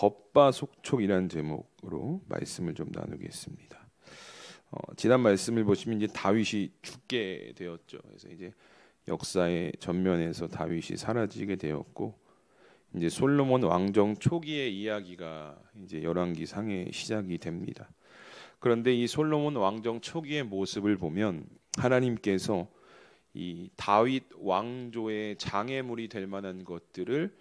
겉바속촉이라는 제목으로 말씀을 좀 나누겠습니다. 지난 말씀을 보시면 이제 다윗이 죽게 되었죠. 그래서 이제 역사의 전면에서 다윗이 사라지게 되었고, 이제 솔로몬 왕정 초기의 이야기가 이제 열왕기상의 시작이 됩니다. 그런데 이 솔로몬 왕정 초기의 모습을 보면 하나님께서 이 다윗 왕조의 장애물이 될 만한 것들을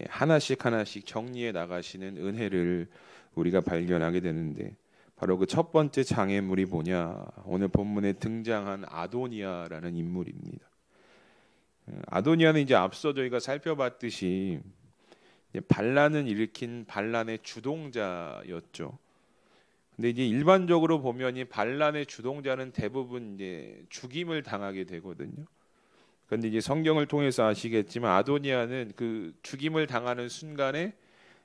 하나씩 정리해 나가시는 은혜를 우리가 발견하게 되는데, 바로 그 첫 번째 장애물이 뭐냐? 오늘 본문에 등장한 아도니아라는 인물입니다. 아도니아는 이제 앞서 저희가 살펴봤듯이 반란을 일으킨 반란의 주동자였죠. 근데 이제 일반적으로 보면 이 반란의 주동자는 대부분 이제 죽임을 당하게 되거든요. 그런데 이제 성경을 통해서 아시겠지만 아도니아는 그 죽임을 당하는 순간에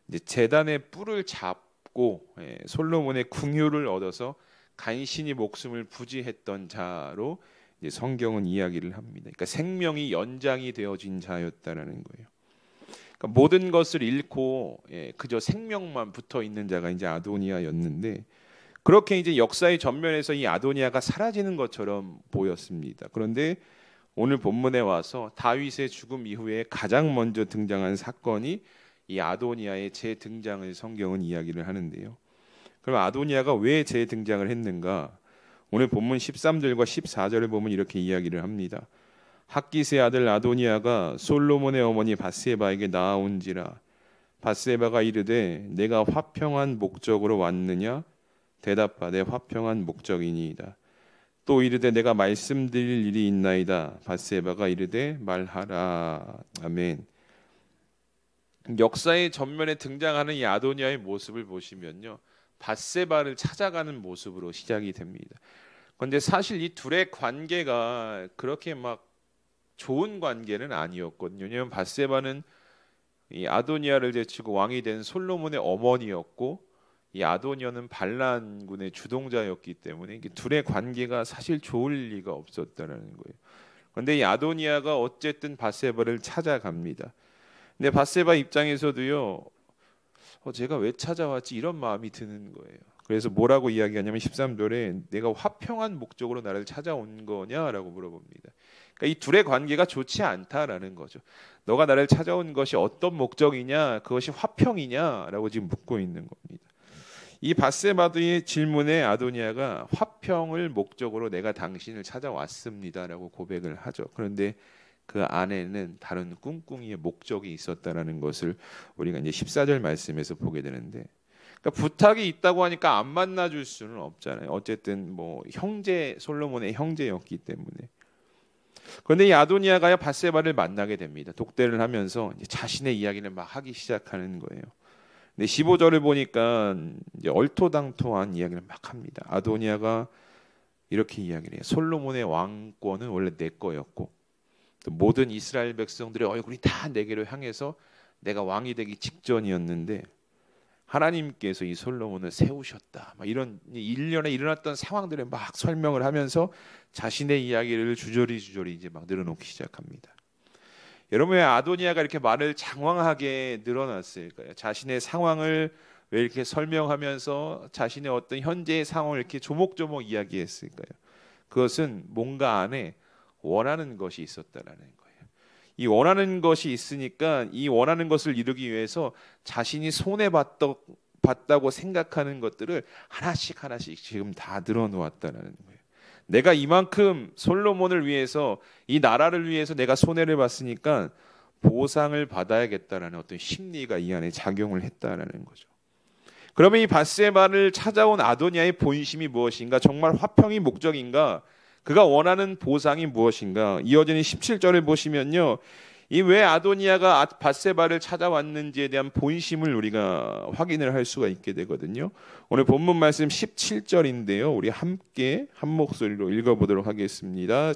이제 제단의 뿔을 잡고 솔로몬의 궁유를 얻어서 간신히 목숨을 부지했던 자로 이제 성경은 이야기를 합니다. 그러니까 생명이 연장이 되어진 자였다라는 거예요. 그러니까 모든 것을 잃고 그저 생명만 붙어 있는 자가 이제 아도니아였는데, 그렇게 이제 역사의 전면에서 이 아도니아가 사라지는 것처럼 보였습니다. 그런데 오늘 본문에 와서 다윗의 죽음 이후에 가장 먼저 등장한 사건이 이 아도니아의 재등장을 성경은 이야기를 하는데요. 그럼 아도니아가 왜 재등장을 했는가? 오늘 본문 13절과 14절을 보면 이렇게 이야기를 합니다. 학기스의 아들 아도니아가 솔로몬의 어머니 밧세바에게 나아온지라. 밧세바가 이르되 내가 화평한 목적으로 왔느냐? 대답하되 화평한 목적이니이다. 또 이르되 내가 말씀드릴 일이 있나이다. 밧세바가 이르되 말하라. 아멘. 역사의 전면에 등장하는 이 아도니아의 모습을 보시면요, 밧세바를 찾아가는 모습으로 시작이 됩니다. 그런데 사실 이 둘의 관계가 그렇게 막 좋은 관계는 아니었거든요. 왜냐하면 밧세바는 이 아도니아를 제치고 왕이 된 솔로몬의 어머니였고, 이 아도니아는 반란군의 주동자였기 때문에 이게 둘의 관계가 사실 좋을 리가 없었다는 거예요. 그런데 이 아도니아가 어쨌든 밧세바를 찾아갑니다. 근데 밧세바 입장에서도요, 제가 왜 찾아왔지 이런 마음이 드는 거예요. 그래서 뭐라고 이야기하냐면 13절에 내가 화평한 목적으로 나를 찾아온 거냐라고 물어봅니다. 그러니까 이 둘의 관계가 좋지 않다라는 거죠. 너가 나를 찾아온 것이 어떤 목적이냐, 그것이 화평이냐라고 지금 묻고 있는 겁니다. 이 밧세바의 질문에 아도니아가 화평을 목적으로 내가 당신을 찾아왔습니다라고 고백을 하죠. 그런데 그 안에는 다른 꿍꿍이의 목적이 있었다라는 것을 우리가 이제 14절 말씀에서 보게 되는데, 그러니까 부탁이 있다고 하니까 안 만나줄 수는 없잖아요. 어쨌든 뭐 형제, 솔로몬의 형제였기 때문에. 그런데 이 아도니아가 밧세바를 만나게 됩니다. 독대를 하면서 이제 자신의 이야기를 막 하기 시작하는 거예요. 근데 15절을 보니까 이제 얼토당토한 이야기를 막 합니다. 아도니아가 이렇게 이야기를 해요. 솔로몬의 왕권은 원래 내 거였고, 또 모든 이스라엘 백성들의 얼굴이 다 내게로 향해서 내가 왕이 되기 직전이었는데 하나님께서 이 솔로몬을 세우셨다. 막 이런 일련에 일어났던 상황들을 막 설명을 하면서 자신의 이야기를 주저리 이제 막 늘어놓기 시작합니다. 여러분, 왜 아도니아가 이렇게 말을 장황하게 늘어놨을까요? 자신의 상황을 왜 이렇게 설명하면서 자신의 어떤 현재의 상황을 이렇게 조목조목 이야기했을까요? 그것은 뭔가 안에 원하는 것이 있었다라는 거예요. 이 원하는 것이 있으니까 이 원하는 것을 이루기 위해서 자신이 손해봤다고 생각하는 것들을 하나씩 지금 다 늘어놓았다는 거예요. 내가 이만큼 솔로몬을 위해서, 이 나라를 위해서 내가 손해를 봤으니까 보상을 받아야겠다라는 어떤 심리가 이 안에 작용을 했다라는 거죠. 그러면 이 밧세바를 찾아온 아도니아의 본심이 무엇인가? 정말 화평이 목적인가? 그가 원하는 보상이 무엇인가? 이어지는 17절을 보시면요, 이 왜 아도니아가 밧세바를 찾아왔는지에 대한 본심을 우리가 확인을 할 수가 있게 되거든요. 오늘 본문 말씀 17절인데요. 우리 함께 한 목소리로 읽어보도록 하겠습니다.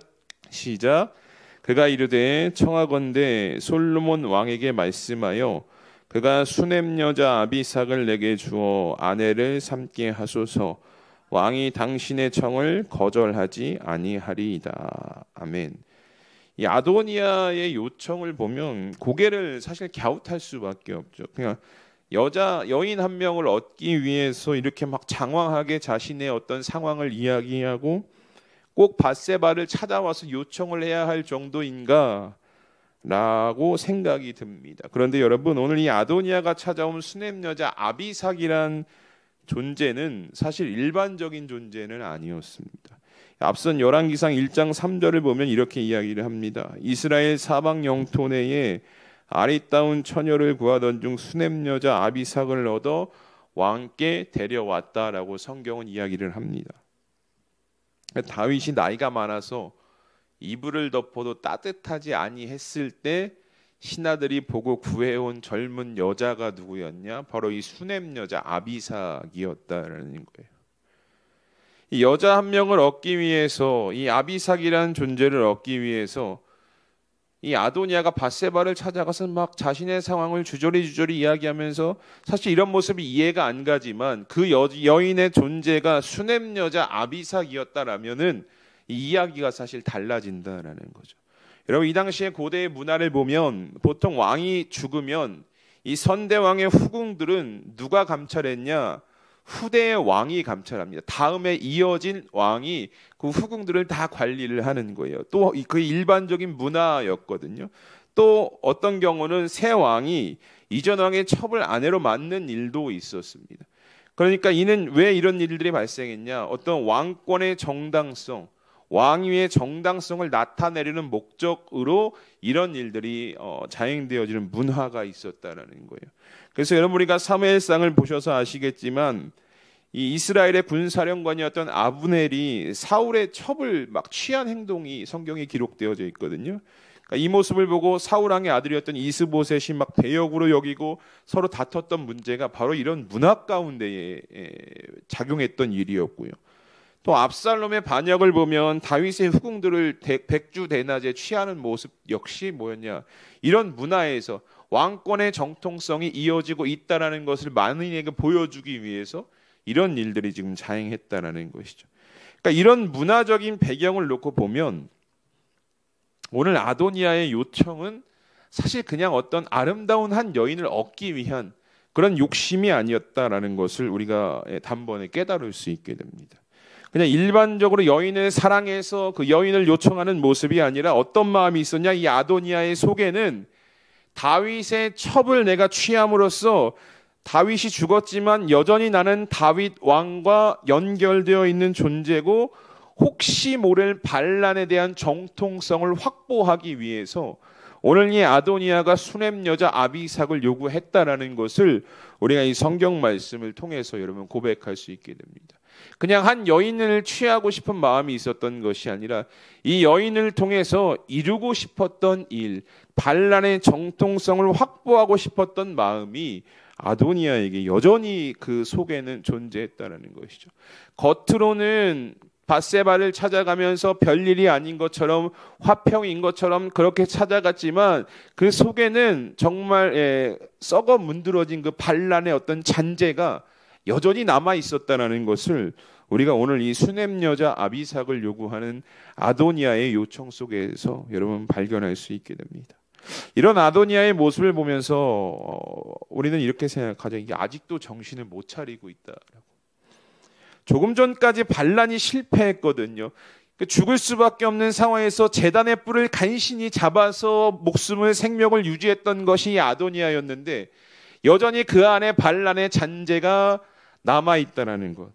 시작. 그가 이르되 청하건대 솔로몬 왕에게 말씀하여 그가 수넴 여자 아비삭을 내게 주어 아내를 삼게 하소서. 왕이 당신의 청을 거절하지 아니하리이다. 아멘. 이 아도니아의 요청을 보면 고개를 사실 갸웃할 수밖에 없죠. 그냥 여인 한 명을 얻기 위해서 이렇게 막 장황하게 자신의 어떤 상황을 이야기하고 꼭 밧세바를 찾아와서 요청을 해야 할 정도인가? 라고 생각이 듭니다. 그런데 여러분, 오늘 이 아도니아가 찾아온 수냄 여자 아비삭이란 존재는 사실 일반적인 존재는 아니었습니다. 앞선 열왕기상 1장 3절을 보면 이렇게 이야기를 합니다. 이스라엘 사방 영토 내에 아리따운 처녀를 구하던 중 수냄 여자 아비삭을 얻어 왕께 데려왔다라고 성경은 이야기를 합니다. 다윗이 나이가 많아서 이불을 덮어도 따뜻하지 아니했을 때 신하들이 보고 구해온 젊은 여자가 누구였냐? 바로 이 수냄 여자 아비삭이었다라는 거예요. 이 여자 한 명을 얻기 위해서, 이 아비삭이라는 존재를 얻기 위해서 이 아도니아가 밧세바를 찾아가서 막 자신의 상황을 주저리 이야기하면서 사실 이런 모습이 이해가 안 가지만 그 여인의 존재가 수냄 여자 아비삭이었다라면은 이 이야기가 사실 달라진다라는 거죠. 여러분, 이 당시에 고대의 문화를 보면 보통 왕이 죽으면 이 선대왕의 후궁들은 누가 감찰했냐? 후대의 왕이 감찰합니다. 다음에 이어진 왕이 그 후궁들을 다 관리를 하는 거예요. 또 그 일반적인 문화였거든요. 또 어떤 경우는 새 왕이 이전 왕의 첩을 아내로 맡는 일도 있었습니다. 그러니까 이는 왜 이런 일들이 발생했냐? 어떤 왕권의 정당성, 왕위의 정당성을 나타내려는 목적으로 이런 일들이 자행되어지는 문화가 있었다라는 거예요. 그래서 여러분, 우리가 사무엘상을 보셔서 아시겠지만 이 이스라엘의 군사령관이었던 아브넬이 사울의 첩을 막 취한 행동이 성경에 기록되어져 있거든요. 그러니까 이 모습을 보고 사울 왕의 아들이었던 이스보셋이 막 대역으로 여기고 서로 다퉜던 문제가 바로 이런 문화 가운데에 작용했던 일이었고요. 또 압살롬의 반역을 보면 다윗의 후궁들을 백주대낮에 취하는 모습 역시 뭐였냐? 이런 문화에서 왕권의 정통성이 이어지고 있다라는 것을 만인에게 보여주기 위해서 이런 일들이 지금 자행했다라는 것이죠. 그러니까 이런 문화적인 배경을 놓고 보면 오늘 아도니아의 요청은 사실 그냥 어떤 아름다운 한 여인을 얻기 위한 그런 욕심이 아니었다라는 것을 우리가 단번에 깨달을 수 있게 됩니다. 그냥 일반적으로 여인을 사랑해서 그 여인을 요청하는 모습이 아니라 어떤 마음이 있었냐? 이 아도니아의 속에는 다윗의 첩을 내가 취함으로써 다윗이 죽었지만 여전히 나는 다윗 왕과 연결되어 있는 존재고 혹시 모를 반란에 대한 정통성을 확보하기 위해서 오늘 이 아도니아가 수냄 여자 아비삭을 요구했다라는 것을 우리가 이 성경 말씀을 통해서 여러분 고백할 수 있게 됩니다. 그냥 한 여인을 취하고 싶은 마음이 있었던 것이 아니라 이 여인을 통해서 이루고 싶었던 일, 반란의 정통성을 확보하고 싶었던 마음이 아도니아에게 여전히 그 속에는 존재했다는 것이죠. 겉으로는 밧세바를 찾아가면서 별일이 아닌 것처럼 화평인 것처럼 그렇게 찾아갔지만 그 속에는 정말 썩어 문드러진 그 반란의 어떤 잔재가 여전히 남아 있었다는 것을 우리가 오늘 이 수냄 여자 아비삭을 요구하는 아도니아의 요청 속에서 여러분 발견할 수 있게 됩니다. 이런 아도니아의 모습을 보면서 우리는 이렇게 생각하죠. 이게 아직도 정신을 못 차리고 있다라고. 조금 전까지 반란이 실패했거든요. 죽을 수밖에 없는 상황에서 제단의 뿔을 간신히 잡아서 목숨을 생명을 유지했던 것이 이 아도니아였는데 여전히 그 안에 반란의 잔재가 남아있다는 것.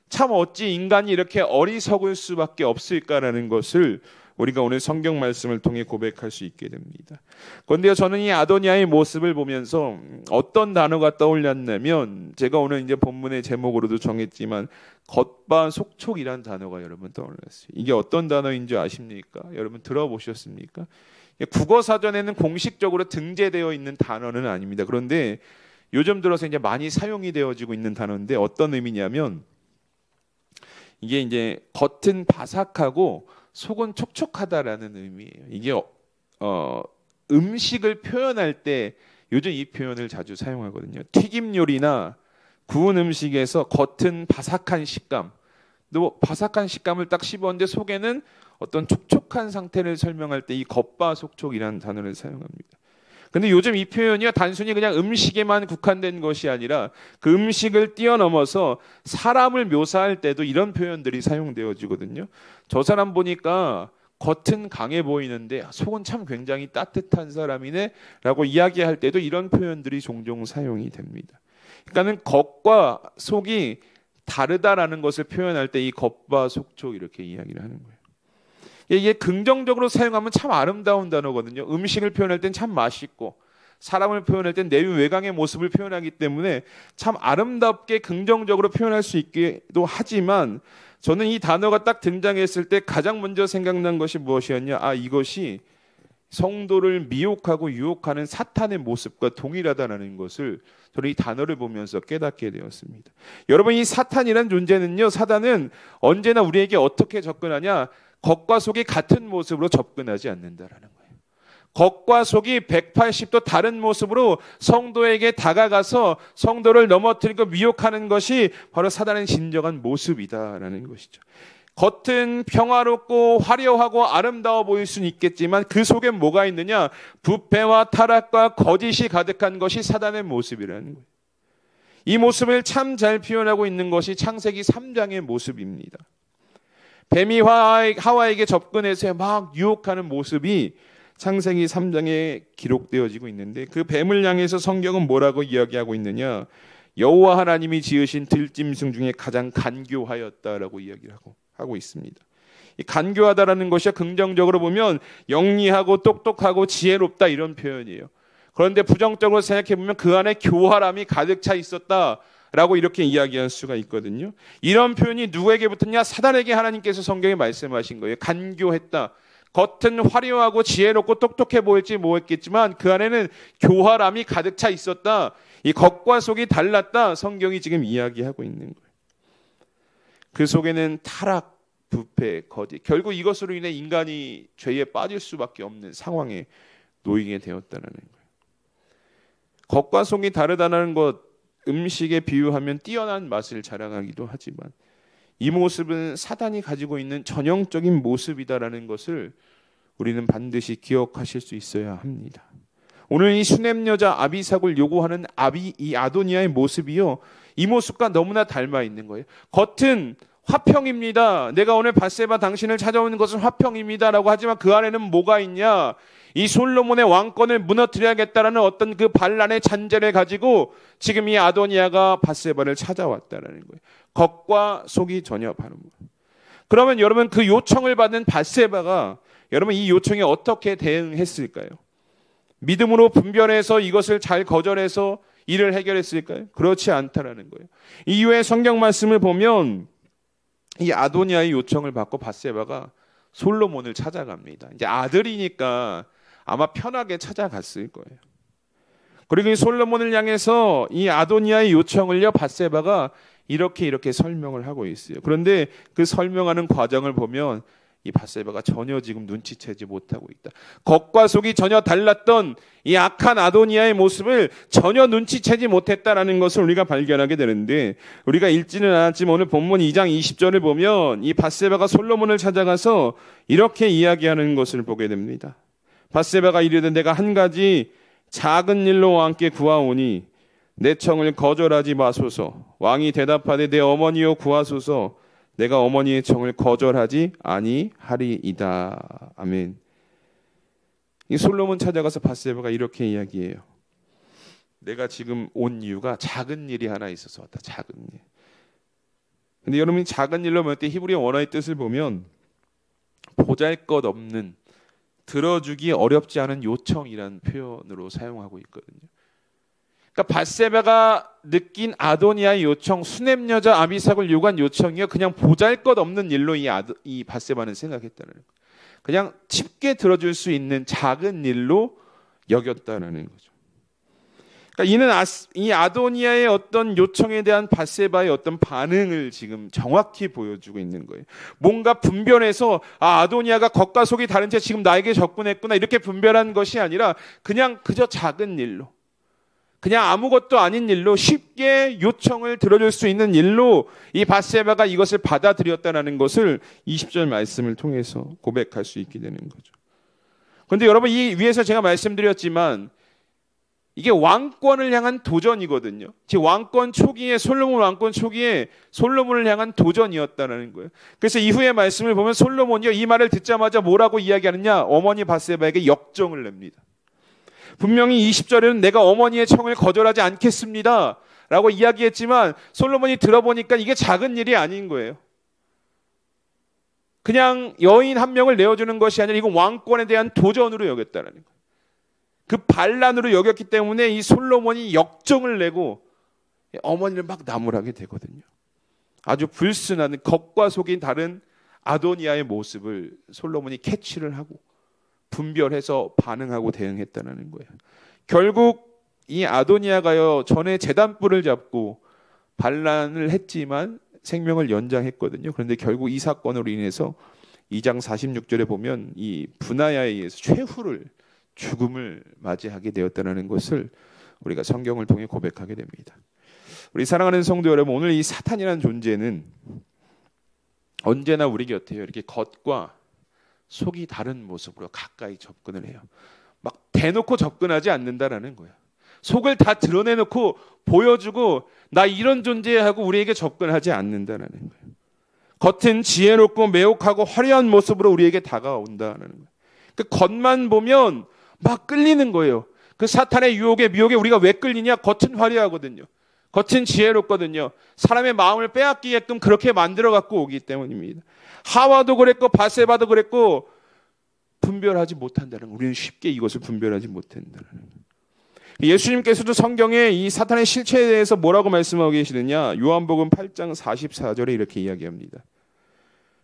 참 어찌 인간이 이렇게 어리석을 수밖에 없을까라는 것을 우리가 오늘 성경 말씀을 통해 고백할 수 있게 됩니다. 그런데 저는 이 아도니아의 모습을 보면서 어떤 단어가 떠올랐냐면 제가 오늘 이제 본문의 제목으로도 정했지만 겉바속촉이라는 단어가 여러분 떠올랐어요. 이게 어떤 단어인지 아십니까? 여러분 들어보셨습니까? 국어사전에는 공식적으로 등재되어 있는 단어는 아닙니다. 그런데 요즘 들어서 이제 많이 사용이 되어지고 있는 단어인데 어떤 의미냐면 이게 이제 겉은 바삭하고 속은 촉촉하다라는 의미예요. 이게 음식을 표현할 때 요즘 이 표현을 자주 사용하거든요. 튀김 요리나 구운 음식에서 겉은 바삭한 식감, 또 바삭한 식감을 딱 씹었는데 속에는 어떤 촉촉한 상태를 설명할 때 이 겉바속촉이라는 단어를 사용합니다. 근데 요즘 이 표현이요, 단순히 그냥 음식에만 국한된 것이 아니라 그 음식을 뛰어넘어서 사람을 묘사할 때도 이런 표현들이 사용되어지거든요. 저 사람 보니까 겉은 강해 보이는데 속은 참 굉장히 따뜻한 사람이네 라고 이야기할 때도 이런 표현들이 종종 사용이 됩니다. 그러니까는 겉과 속이 다르다라는 것을 표현할 때 이 겉과 속촉 이렇게 이야기를 하는 거예요. 이게 긍정적으로 사용하면 참 아름다운 단어거든요. 음식을 표현할 땐 참 맛있고, 사람을 표현할 땐 내면 외강의 모습을 표현하기 때문에 참 아름답게 긍정적으로 표현할 수 있기도 하지만, 저는 이 단어가 딱 등장했을 때 가장 먼저 생각난 것이 무엇이었냐? 이것이 성도를 미혹하고 유혹하는 사탄의 모습과 동일하다는 것을 저는 이 단어를 보면서 깨닫게 되었습니다. 여러분, 이 사탄이란 존재는요, 사단은 언제나 우리에게 어떻게 접근하냐? 겉과 속이 같은 모습으로 접근하지 않는다라는 거예요. 겉과 속이 180도 다른 모습으로 성도에게 다가가서 성도를 넘어뜨리고 미혹하는 것이 바로 사단의 진정한 모습이다라는 것이죠. 겉은 평화롭고 화려하고 아름다워 보일 수는 있겠지만 그 속에 뭐가 있느냐? 부패와 타락과 거짓이 가득한 것이 사단의 모습이라는 거예요. 이 모습을 참 잘 표현하고 있는 것이 창세기 3장의 모습입니다. 뱀이 하와에게 접근해서 막 유혹하는 모습이 창세기 3장에 기록되어지고 있는데, 그 뱀을 향해서 성경은 뭐라고 이야기하고 있느냐? 여호와 하나님이 지으신 들짐승 중에 가장 간교하였다라고 이야기를 하고 있습니다. 이 간교하다라는 것이 긍정적으로 보면 영리하고 똑똑하고 지혜롭다 이런 표현이에요. 그런데 부정적으로 생각해 보면 그 안에 교활함이 가득 차 있었다라고 이렇게 이야기할 수가 있거든요. 이런 표현이 누구에게 붙었냐? 사단에게 하나님께서 성경에 말씀하신 거예요. 간교했다. 겉은 화려하고 지혜롭고 똑똑해 보일지 모르겠지만 그 안에는 교활함이 가득 차 있었다. 이 겉과 속이 달랐다. 성경이 지금 이야기하고 있는 거예요. 그 속에는 타락, 부패, 거짓, 결국 이것으로 인해 인간이 죄에 빠질 수밖에 없는 상황에 놓이게 되었다는 거예요. 겉과 속이 다르다는 것, 음식에 비유하면 뛰어난 맛을 자랑하기도 하지만 이 모습은 사단이 가지고 있는 전형적인 모습이다라는 것을 우리는 반드시 기억하실 수 있어야 합니다. 오늘 이 수냄 여자 아비삭을 요구하는 이 아도니아의 모습이요, 이 모습과 너무나 닮아 있는 거예요. 겉은 화평입니다. 내가 오늘 밧세바 당신을 찾아오는 것은 화평입니다라고 하지만 그 안에는 뭐가 있냐? 이 솔로몬의 왕권을 무너뜨려야겠다라는 어떤 그 반란의 잔재를 가지고 지금 이 아도니아가 밧세바를 찾아왔다라는 거예요. 겉과 속이 전혀 다른 거예요. 그러면 여러분, 그 요청을 받은 밧세바가 여러분 이 요청에 어떻게 대응했을까요? 믿음으로 분별해서 이것을 잘 거절해서 일을 해결했을까요? 그렇지 않다라는 거예요. 이후에 성경 말씀을 보면 이 아도니아의 요청을 받고 밧세바가 솔로몬을 찾아갑니다. 이제 아들이니까 아마 편하게 찾아갔을 거예요. 그리고 이 솔로몬을 향해서 이 아도니아의 요청을요, 밧세바가 이렇게 설명을 하고 있어요. 그런데 그 설명하는 과정을 보면 이 밧세바가 전혀 지금 눈치채지 못하고 있다. 겉과 속이 전혀 달랐던 이 악한 아도니아의 모습을 전혀 눈치채지 못했다라는 것을 우리가 발견하게 되는데, 우리가 읽지는 않았지만 오늘 본문 2장 20절을 보면 이 밧세바가 솔로몬을 찾아가서 이렇게 이야기하는 것을 보게 됩니다. 밧세바가 이르되 내가 한 가지 작은 일로 왕께 구하오니 내 청을 거절하지 마소서. 왕이 대답하되 내 어머니여 구하소서. 내가 어머니의 청을 거절하지 아니하리이다. 아멘. 이 솔로몬 찾아가서 밧세바가 이렇게 이야기해요. 내가 지금 온 이유가 작은 일이 하나 있어서 왔다. 작은 일. 근데 여러분이 작은 일로 할 때 히브리 원어의 뜻을 보면 보잘것없는, 들어주기 어렵지 않은 요청이라는 표현으로 사용하고 있거든요. 그러니까 밧세바가 느낀 아도니아의 요청, 수냄 여자 아비삭을 요구한 요청이요, 그냥 보잘것없는 일로 이 밧세바는 생각했다는 거예요. 그냥 쉽게 들어줄 수 있는 작은 일로 여겼다는 거죠. 그러니까 이는 이 아도니아의 어떤 요청에 대한 밧세바의 어떤 반응을 지금 정확히 보여주고 있는 거예요. 뭔가 분별해서 아도니아가 겉과 속이 다른 채 지금 나에게 접근했구나 이렇게 분별한 것이 아니라 그냥 그저 작은 일로, 그냥 아무것도 아닌 일로, 쉽게 요청을 들어줄 수 있는 일로 이 밧세바가 이것을 받아들였다는 것을 20절 말씀을 통해서 고백할 수 있게 되는 거죠. 그런데 여러분, 이 위에서 제가 말씀드렸지만 이게 왕권을 향한 도전이거든요. 지금 왕권 초기에 솔로몬 왕권 초기에 솔로몬을 향한 도전이었다는 거예요. 그래서 이후의 말씀을 보면 솔로몬이요 이 말을 듣자마자 뭐라고 이야기하느냐? 어머니 밧세바에게 역정을 냅니다. 분명히 20절에는 내가 어머니의 청을 거절하지 않겠습니다 라고 이야기했지만 솔로몬이 들어보니까 이게 작은 일이 아닌 거예요. 그냥 여인 한 명을 내어주는 것이 아니라 이건 왕권에 대한 도전으로 여겼다는 거예요. 그 반란으로 여겼기 때문에 이 솔로몬이 역정을 내고 어머니를 막 나무라게 되거든요. 아주 불순한 겉과 속이 다른 아도니아의 모습을 솔로몬이 캐치를 하고 분별해서 반응하고 대응했다는 거예요. 결국 이 아도니아가요 전에 제단불을 잡고 반란을 했지만 생명을 연장했거든요. 그런데 결국 이 사건으로 인해서 2장 46절에 보면 이 분하야에 의해서 최후를 죽음을 맞이하게 되었다는 것을 우리가 성경을 통해 고백하게 됩니다. 우리 사랑하는 성도 여러분, 오늘 이 사탄이라는 존재는 언제나 우리 곁에요 이렇게 겉과 속이 다른 모습으로 가까이 접근을 해요. 막 대놓고 접근하지 않는다라는 거예요. 속을 다 드러내놓고 보여주고 나 이런 존재하고 우리에게 접근하지 않는다라는 거예요. 겉은 지혜롭고 매혹하고 화려한 모습으로 우리에게 다가온다라는 거예요. 그 겉만 보면 막 끌리는 거예요. 그 사탄의 유혹에 미혹에 우리가 왜 끌리냐? 겉은 화려하거든요. 겉은 지혜롭거든요. 사람의 마음을 빼앗기게끔 그렇게 만들어 갖고 오기 때문입니다. 하와도 그랬고 밧세바도 그랬고 분별하지 못한다는 거예요. 우리는 쉽게 이것을 분별하지 못한다는 거예요. 예수님께서도 성경에 이 사탄의 실체에 대해서 뭐라고 말씀하고 계시느냐? 요한복음 8장 44절에 이렇게 이야기합니다.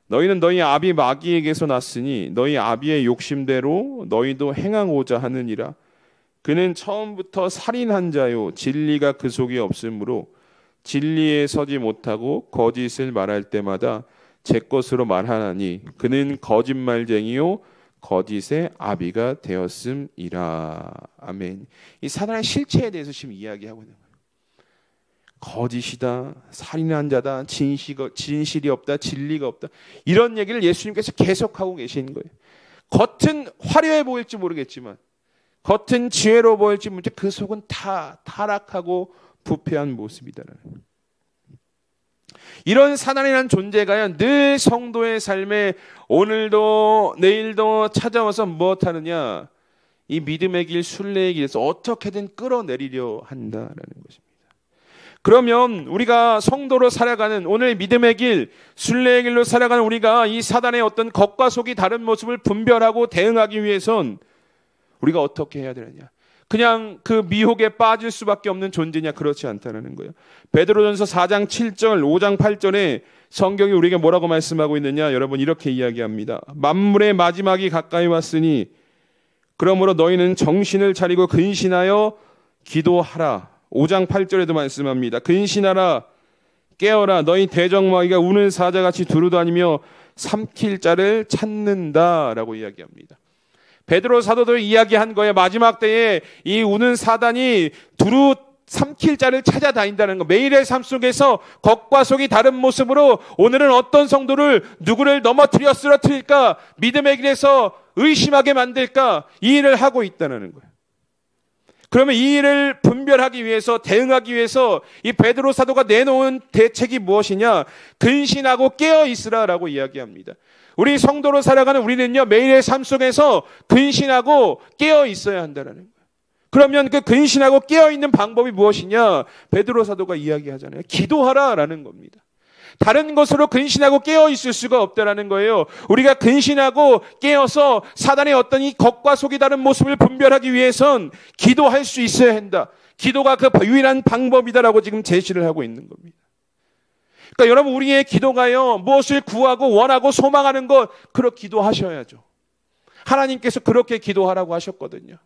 너희는 너희 아비 마귀에게서 났으니 너희 아비의 욕심대로 너희도 행하고자 하느니라. 그는 처음부터 살인한 자요 진리가 그 속에 없으므로 진리에 서지 못하고 거짓을 말할 때마다 제 것으로 말하나니 그는 거짓말쟁이요 거짓의 아비가 되었음이라. 아멘. 이 사단의 실체에 대해서 지금 이야기하고 있는 거예요. 거짓이다, 살인한 자다, 진실이 없다, 진리가 없다. 이런 얘기를 예수님께서 계속하고 계신 거예요. 겉은 화려해 보일지 모르겠지만 겉은 지혜로워 보일지 모르겠지만 그 속은 다 타락하고 부패한 모습이다라는 거예요. 이런 사단이라는 존재가요 늘 성도의 삶에 오늘도 내일도 찾아와서 무엇하느냐? 이 믿음의 길, 순례의 길에서 어떻게든 끌어내리려 한다라는 것입니다. 그러면 우리가 성도로 살아가는 오늘 믿음의 길, 순례의 길로 살아가는 우리가 이 사단의 어떤 겉과 속이 다른 모습을 분별하고 대응하기 위해선 우리가 어떻게 해야 되느냐? 그냥 그 미혹에 빠질 수밖에 없는 존재냐? 그렇지 않다는 거예요. 베드로전서 4장 7절, 5장 8절에 성경이 우리에게 뭐라고 말씀하고 있느냐? 여러분 이렇게 이야기합니다. 만물의 마지막이 가까이 왔으니 그러므로 너희는 정신을 차리고 근신하여 기도하라. 5장 8절에도 말씀합니다. 근신하라, 깨어라. 너희 대적마귀가 우는 사자같이 두루다니며 삼킬 자를 찾는다라고 이야기합니다. 베드로 사도도 이야기한 거예요. 마지막 때에 이 우는 사단이 두루 삼킬 자를 찾아다닌다는 거. 매일의 삶 속에서 겉과 속이 다른 모습으로 오늘은 어떤 성도를 누구를 넘어뜨려 쓰러뜨릴까? 믿음의 길에서 의심하게 만들까? 이 일을 하고 있다는 거예요. 그러면 이 일을 분별하기 위해서 대응하기 위해서 이 베드로 사도가 내놓은 대책이 무엇이냐? 근신하고 깨어 있으라라고 이야기합니다. 우리 성도로 살아가는 우리는요 매일의 삶 속에서 근신하고 깨어 있어야 한다는 거예요. 그러면 그 근신하고 깨어 있는 방법이 무엇이냐? 베드로 사도가 이야기하잖아요. 기도하라라는 겁니다. 다른 것으로 근신하고 깨어 있을 수가 없다라는 거예요. 우리가 근신하고 깨어서 사단의 어떤 이 겉과 속이 다른 모습을 분별하기 위해선 기도할 수 있어야 한다. 기도가 그 유일한 방법이다라고 지금 제시를 하고 있는 겁니다. 그러니까 여러분 우리의 기도가요 무엇을 구하고 원하고 소망하는 것 그렇게 기도하셔야죠. 하나님께서 그렇게 기도하라고 하셨거든요.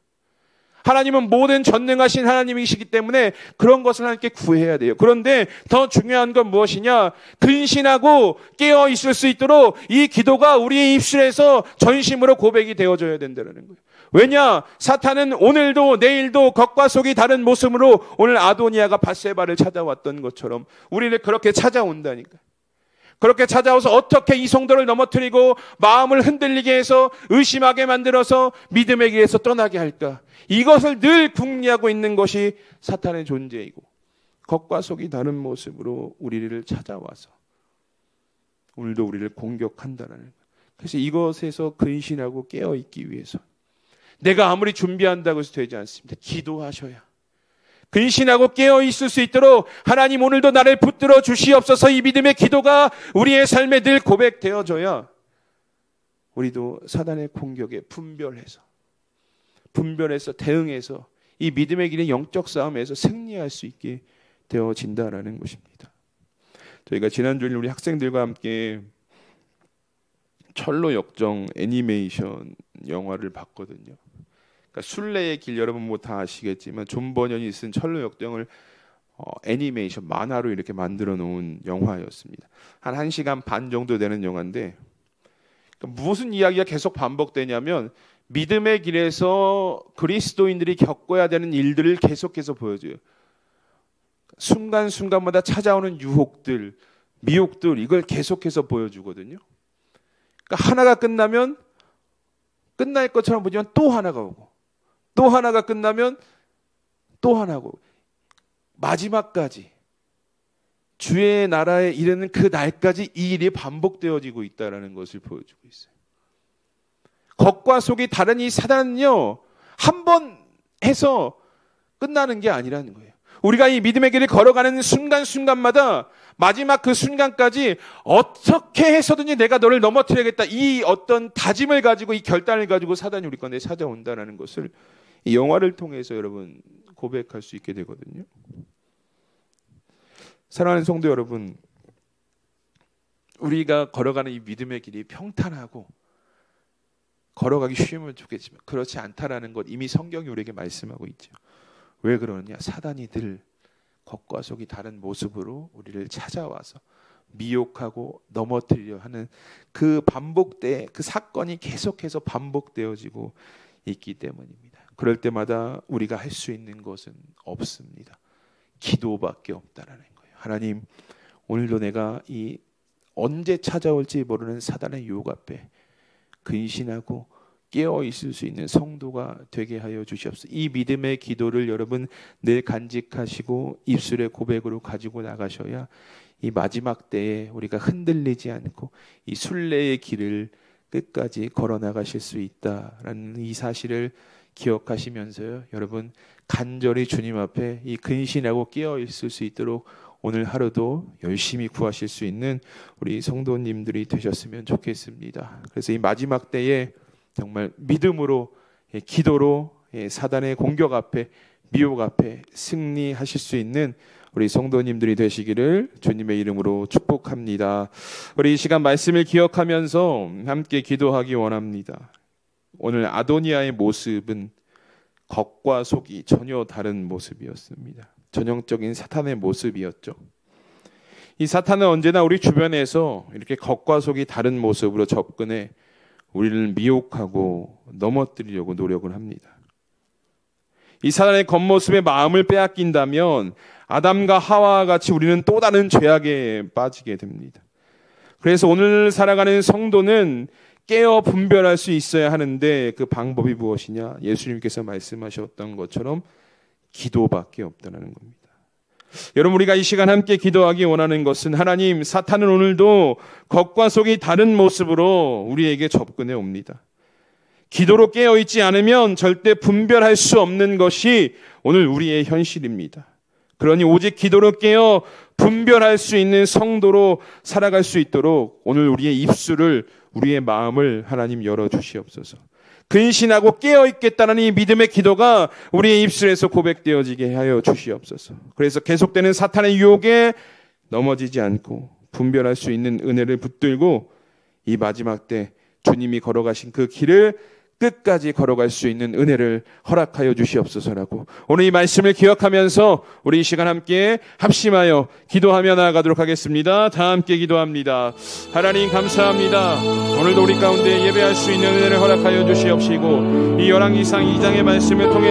하나님은 모든 전능하신 하나님이시기 때문에 그런 것을 하나님께 구해야 돼요. 그런데 더 중요한 건 무엇이냐? 근신하고 깨어 있을 수 있도록 이 기도가 우리의 입술에서 전심으로 고백이 되어져야 된다는 거예요. 왜냐? 사탄은 오늘도 내일도 겉과 속이 다른 모습으로 오늘 아도니아가 밧세바를 찾아왔던 것처럼 우리를 그렇게 찾아온다니까. 그렇게 찾아와서 어떻게 이 성도를 넘어뜨리고 마음을 흔들리게 해서 의심하게 만들어서 믿음의 길에서 떠나게 할까? 이것을 늘 궁리하고 있는 것이 사탄의 존재이고 겉과 속이 다른 모습으로 우리를 찾아와서 오늘도 우리를 공격한다는 거예요. 그래서 이것에서 근신하고 깨어있기 위해서 내가 아무리 준비한다고 해서 되지 않습니다. 기도하셔야 근신하고 깨어있을 수 있도록 하나님 오늘도 나를 붙들어 주시옵소서. 이 믿음의 기도가 우리의 삶에 늘 고백되어져야 우리도 사단의 공격에 분별해서 대응해서 이 믿음의 길의 영적 싸움에서 승리할 수 있게 되어진다라는 것입니다. 저희가 지난주에 우리 학생들과 함께 철로 역정 애니메이션 영화를 봤거든요. 그러니까 순례의 길, 여러분 뭐 다 아시겠지만 존 버년이 쓴 철로 역정을 애니메이션 만화로 이렇게 만들어 놓은 영화였습니다. 한 1시간 반 정도 되는 영화인데 그러니까 무슨 이야기가 계속 반복되냐면 믿음의 길에서 그리스도인들이 겪어야 되는 일들을 계속해서 보여줘요. 순간순간마다 찾아오는 유혹들, 미혹들, 이걸 계속해서 보여주거든요. 그러니까 하나가 끝나면 끝날 것처럼 보지만 또 하나가 오고 또 하나가 끝나면 또 하나고 마지막까지 주의 나라에 이르는 그 날까지 이 일이 반복되어지고 있다는 것을 보여주고 있어요. 겉과 속이 다른 이 사단은요, 한 번 해서 끝나는 게 아니라는 거예요. 우리가 이 믿음의 길을 걸어가는 순간순간마다 마지막 그 순간까지 어떻게 해서든지 내가 너를 넘어뜨려야겠다. 이 어떤 다짐을 가지고 이 결단을 가지고 사단이 우리 건데 찾아온다는 것을 이 영화를 통해서 여러분 고백할 수 있게 되거든요. 사랑하는 성도 여러분, 우리가 걸어가는 이 믿음의 길이 평탄하고 걸어가기 쉬우면 좋겠지만 그렇지 않다라는 것 이미 성경이 우리에게 말씀하고 있죠. 왜 그러느냐? 사단이 늘 겉과 속이 다른 모습으로 우리를 찾아와서 미혹하고 넘어뜨리려 하는 그 그 사건이 계속해서 반복되어지고 있기 때문입니다. 그럴 때마다 우리가 할 수 있는 것은 없습니다. 기도밖에 없다라는 거예요. 하나님, 오늘도 내가 이 언제 찾아올지 모르는 사단의 유혹 앞에 근신하고 깨어 있을 수 있는 성도가 되게 하여 주시옵소서. 이 믿음의 기도를 여러분 늘 간직하시고 입술의 고백으로 가지고 나가셔야 이 마지막 때에 우리가 흔들리지 않고 이 순례의 길을 끝까지 걸어 나가실 수 있다라는 이 사실을 기억하시면서요, 여러분 간절히 주님 앞에 이 근신하고 깨어 있을 수 있도록 오늘 하루도 열심히 구하실 수 있는 우리 성도님들이 되셨으면 좋겠습니다. 그래서 이 마지막 때에 정말 믿음으로, 기도로 사단의 공격 앞에, 미혹 앞에 승리하실 수 있는 우리 성도님들이 되시기를 주님의 이름으로 축복합니다. 우리 이 시간 말씀을 기억하면서 함께 기도하기 원합니다. 오늘 아도니아의 모습은 겉과 속이 전혀 다른 모습이었습니다. 전형적인 사탄의 모습이었죠. 이 사탄은 언제나 우리 주변에서 이렇게 겉과 속이 다른 모습으로 접근해 우리를 미혹하고 넘어뜨리려고 노력을 합니다. 이 사단의 겉모습의 마음을 빼앗긴다면 아담과 하와와 같이 우리는 또 다른 죄악에 빠지게 됩니다. 그래서 오늘 살아가는 성도는 깨어 분별할 수 있어야 하는데 그 방법이 무엇이냐? 예수님께서 말씀하셨던 것처럼 기도밖에 없다는 겁니다. 여러분, 우리가 이 시간 함께 기도하기 원하는 것은 하나님, 사탄은 오늘도 겉과 속이 다른 모습으로 우리에게 접근해 옵니다. 기도로 깨어있지 않으면 절대 분별할 수 없는 것이 오늘 우리의 현실입니다. 그러니 오직 기도로 깨어 분별할 수 있는 성도로 살아갈 수 있도록 오늘 우리의 입술을, 우리의 마음을 하나님 열어주시옵소서. 근신하고 깨어있겠다는 이 믿음의 기도가 우리의 입술에서 고백되어지게 하여 주시옵소서. 그래서 계속되는 사탄의 유혹에 넘어지지 않고 분별할 수 있는 은혜를 붙들고 이 마지막 때 주님이 걸어가신 그 길을 끝까지 걸어갈 수 있는 은혜를 허락하여 주시옵소서라고 오늘 이 말씀을 기억하면서 우리 이 시간 함께 합심하여 기도하며 나아가도록 하겠습니다. 다 함께 기도합니다. 하나님 감사합니다. 오늘도 우리 가운데 예배할 수 있는 은혜를 허락하여 주시옵시고 이 열왕기상 2장의 말씀을 통해